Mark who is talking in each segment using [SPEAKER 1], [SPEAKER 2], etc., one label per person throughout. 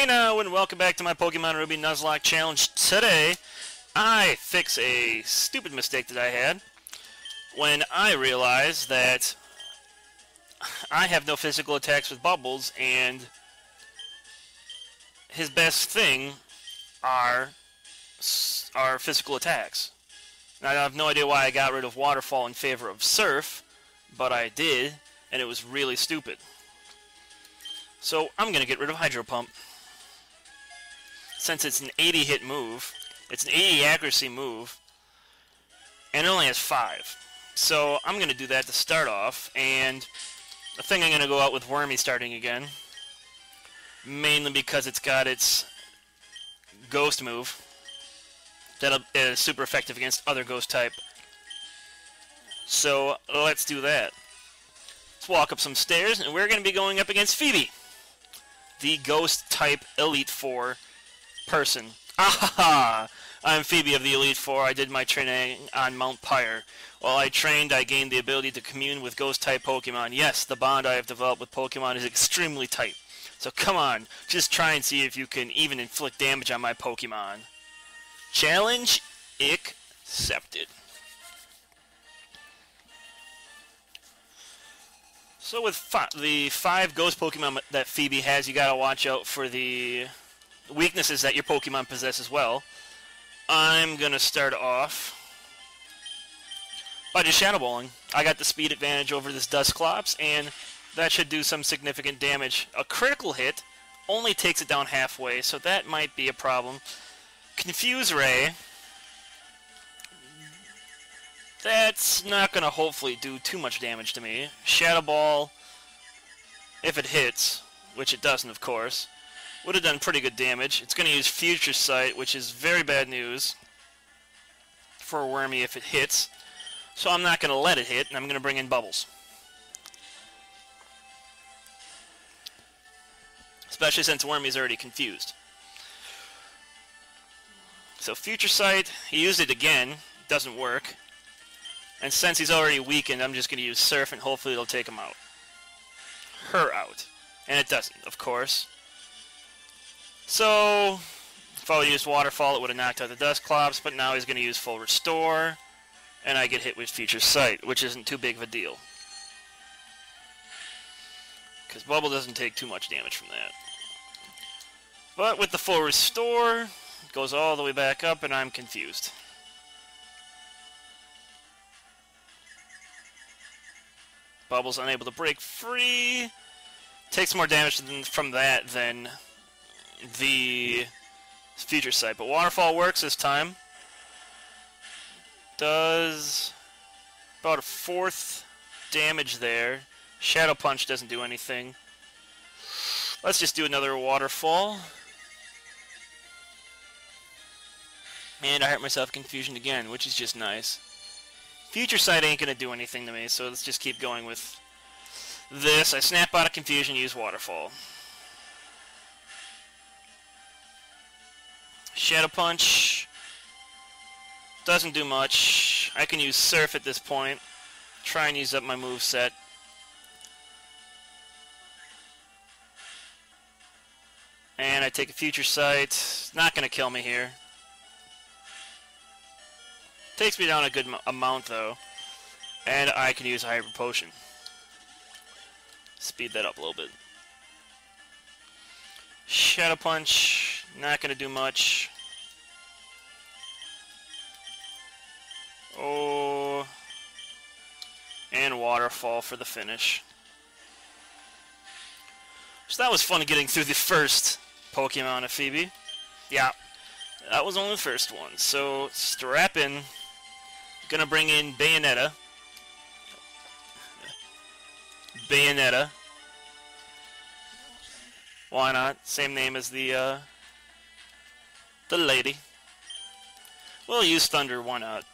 [SPEAKER 1] Hey now, and welcome back to my Pokemon Ruby Nuzlocke challenge. Today, I fix a stupid mistake that I had when I realized that I have no physical attacks with Bubbles, and his best thing are physical attacks. Now, I have no idea why I got rid of Waterfall in favor of Surf, but I did, and it was really stupid. So I'm going to get rid of Hydro Pump. Since it's an 80 hit move, it's an 80 accuracy move, and it only has 5. So I'm going to do that to start off, and I think I'm going to go out with Wormy starting again. Mainly because it's got its Ghost move that is super effective against other Ghost type. So let's do that. Let's walk up some stairs, and we're going to be going up against Phoebe, the Ghost type Elite Four person. Ahaha! I'm Phoebe of the Elite Four. I did my training on Mount Pyre. While I trained, I gained the ability to commune with Ghost-type Pokemon. Yes, the bond I have developed with Pokemon is extremely tight. So come on, just try and see if you can even inflict damage on my Pokemon. Challenge accepted. So with the 5 Ghost Pokemon that Phoebe has, you gotta watch out for the weaknesses that your Pokemon possess as well. I'm gonna start off by just Shadow Balling. I got the speed advantage over this Dusclops, and that should do some significant damage. A critical hit only takes it down halfway, so that might be a problem. Confuse Ray. That's not gonna hopefully do too much damage to me. Shadow Ball, if it hits, which it doesn't of course, would have done pretty good damage. It's going to use Future Sight, which is very bad news for Wormy if it hits. So I'm not going to let it hit, and I'm going to bring in Bubbles. Especially since Wormy's already confused. So Future Sight, he used it again. Doesn't work. And since he's already weakened, I'm just going to use Surf, and hopefully it'll take him out. Her out. And it doesn't, of course. So, if I would use Waterfall, it would have knocked out the Dusclops, but now he's going to use Full Restore, and I get hit with Future Sight, which isn't too big of a deal. Because Bubble doesn't take too much damage from that. But with the Full Restore, it goes all the way back up, and I'm confused. Bubble's unable to break free. Takes more damage from that than the Future Sight, but Waterfall works this time. Does about a 4th damage there. Shadow Punch doesn't do anything. Let's just do another Waterfall. And I hurt myself Confusion again, which is just nice. Future Sight ain't gonna do anything to me, so let's just keep going with this. I snap out of Confusion, use Waterfall. Shadow Punch doesn't do much. I can use Surf at this point. Try and use up my moveset. And I take a Future Sight. Not going to kill me here. Takes me down a good amount though. And I can use Hyper Potion. Speed that up a little bit. Shadow Punch, not going to do much. Oh, and Waterfall for the finish. So that was fun getting through the first Pokemon of Phoebe. Yeah, that was only the first one. So strap in. Gonna bring in Bayonetta. Bayonetta. Why not? Same name as the lady. We'll use Thunder, why not?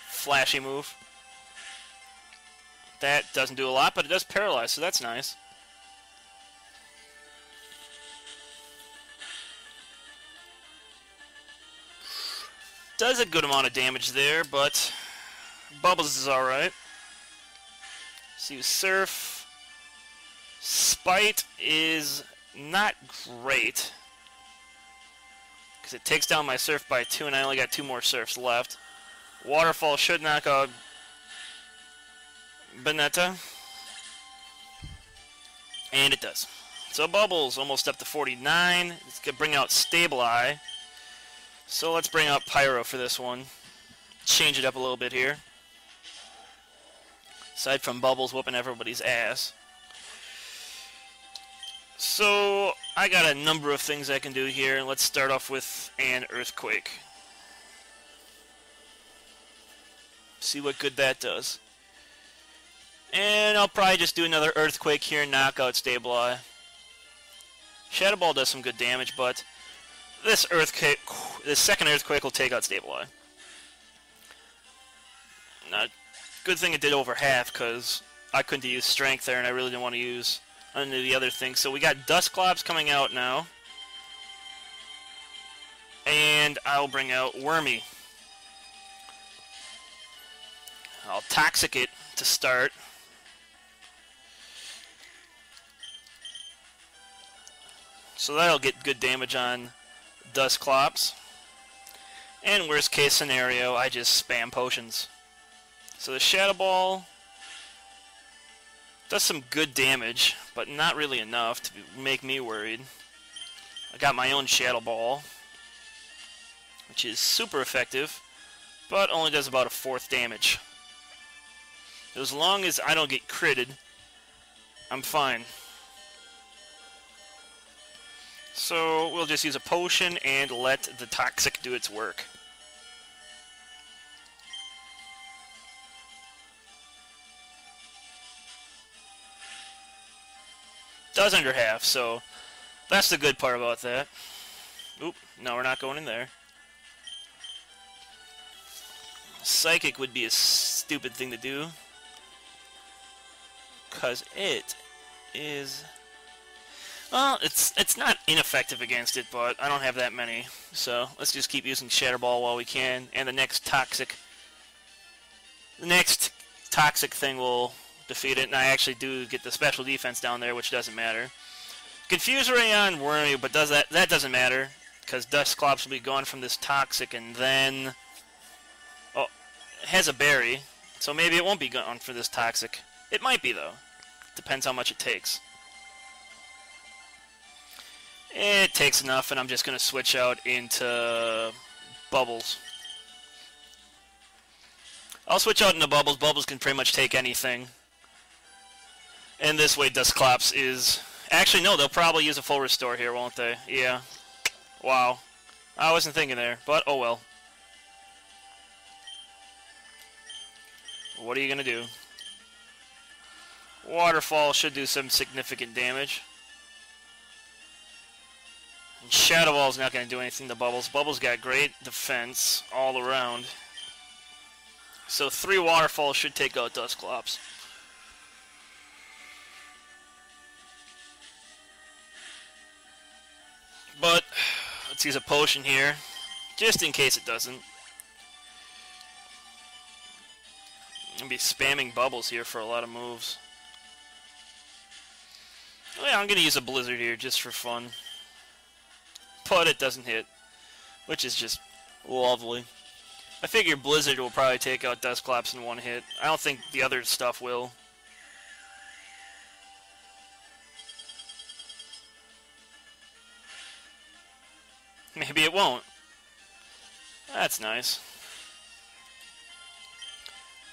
[SPEAKER 1] Flashy move. That doesn't do a lot, but it does paralyze, so that's nice. Does a good amount of damage there, but Bubbles is alright. So you Surf. Spite is not great, because it takes down my surf by 2, and I only got 2 more surfs left. Waterfall should knock out Banetta, and it does. So Bubbles almost up to 49. It's going to bring out Stabili. So let's bring out Pyro for this one. Change it up a little bit here. Aside from Bubbles whooping everybody's ass. So I got a number of things I can do here. Let's start off with an Earthquake. See what good that does. And I'll probably just do another Earthquake here and knock out Stabili. Shadow Ball does some good damage, but this second Earthquake will take out Stabili. Now, good thing it did over half, because I couldn't use Strength there, and I really didn't want to use any of the other things. So we got Dusclops coming out now. And I'll bring out Wormy. I'll Toxic it to start. So that'll get good damage on Dusclops. And worst case scenario, I just spam potions. So the Shadow Ball does some good damage, but not really enough to make me worried. I got my own Shadow Ball, which is super effective, but only does about a 1/4 damage. As long as I don't get critted, I'm fine. So we'll just use a potion and let the Toxic do its work. Does under half, so that's the good part about that. Oop, no, we're not going in there. Psychic would be a stupid thing to do, because it is... Well, it's not ineffective against it, but I don't have that many. So let's just keep using Shadow Ball while we can, and the next Toxic thing will defeat it, and I actually do get the special defense down there, which doesn't matter. Confuse Ray on Wormy, but that doesn't matter, because Dusclops will be gone from this Toxic, and then... Oh, it has a berry, so maybe it won't be gone for this Toxic. It might be, though. Depends how much it takes. It takes enough, and I'm just going to switch out into Bubbles. I'll switch out into Bubbles. Bubbles can pretty much take anything. And this way Dusclops is... Actually, no, they'll probably use a full restore here, won't they? Yeah. Wow. I wasn't thinking there, but oh well. What are you going to do? Waterfall should do some significant damage. And Shadow Ball's not going to do anything to Bubbles. Bubbles got great defense all around. So 3 Waterfalls should take out Dusclops. But let's use a potion here, just in case it doesn't. I'm going to be spamming Bubbles here for a lot of moves. Oh yeah, I'm going to use a Blizzard here just for fun. But it doesn't hit, which is just lovely. I figure Blizzard will probably take out Dusclops in 1 hit. I don't think the other stuff will. Maybe it won't. That's nice.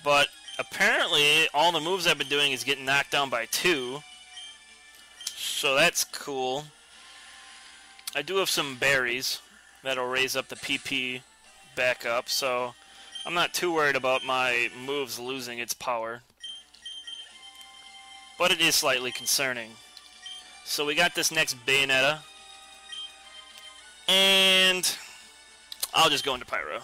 [SPEAKER 1] But apparently all the moves I've been doing is getting knocked down by 2. So that's cool. I do have some berries that'll raise up the PP back up, so I'm not too worried about my moves losing its power. But it is slightly concerning. So we got this next Bayonetta. And I'll just go into Pyro.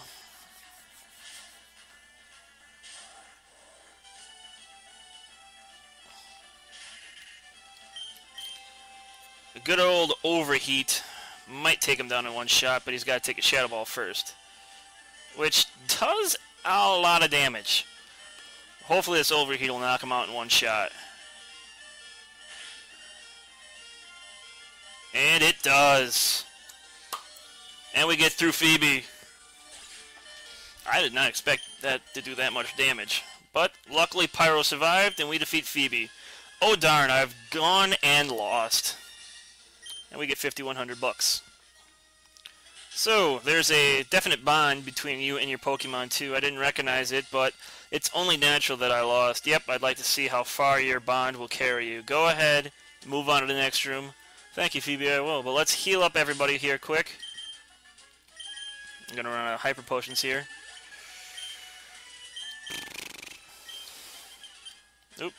[SPEAKER 1] A good old Overheat might take him down in 1 shot, but he's got to take a Shadow Ball first, which does a lot of damage. Hopefully this Overheat will knock him out in 1 shot. And it does. And we get through Phoebe. I did not expect that to do that much damage. But luckily Pyro survived and we defeat Phoebe. Oh darn, I've gone and lost. And we get 5,100 bucks. So, there's a definite bond between you and your Pokemon too. I didn't recognize it, but it's only natural that I lost. Yep, I'd like to see how far your bond will carry you. Go ahead, move on to the next room. Thank you, Phoebe, I will. But let's heal up everybody here quick. I'm going to run out of Hyper Potions here. Oop.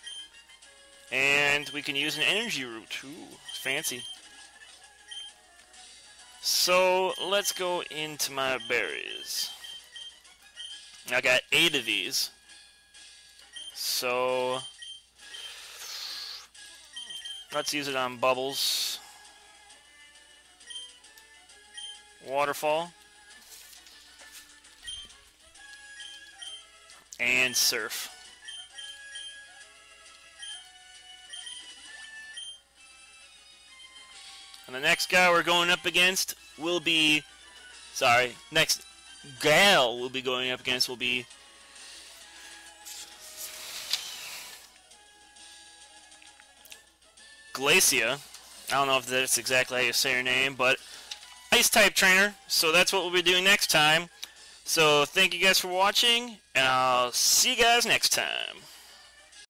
[SPEAKER 1] And we can use an energy root. Ooh, fancy. So, let's go into my berries. I got 8 of these. So, let's use it on Bubbles. Waterfall. And Surf. And the next guy we're going up against will be... next gal we'll be going up against will be... Glacia. I don't know if that's exactly how you say her name, but Ice-type trainer. So that's what we'll be doing next time. So thank you guys for watching, and I'll see you guys next time.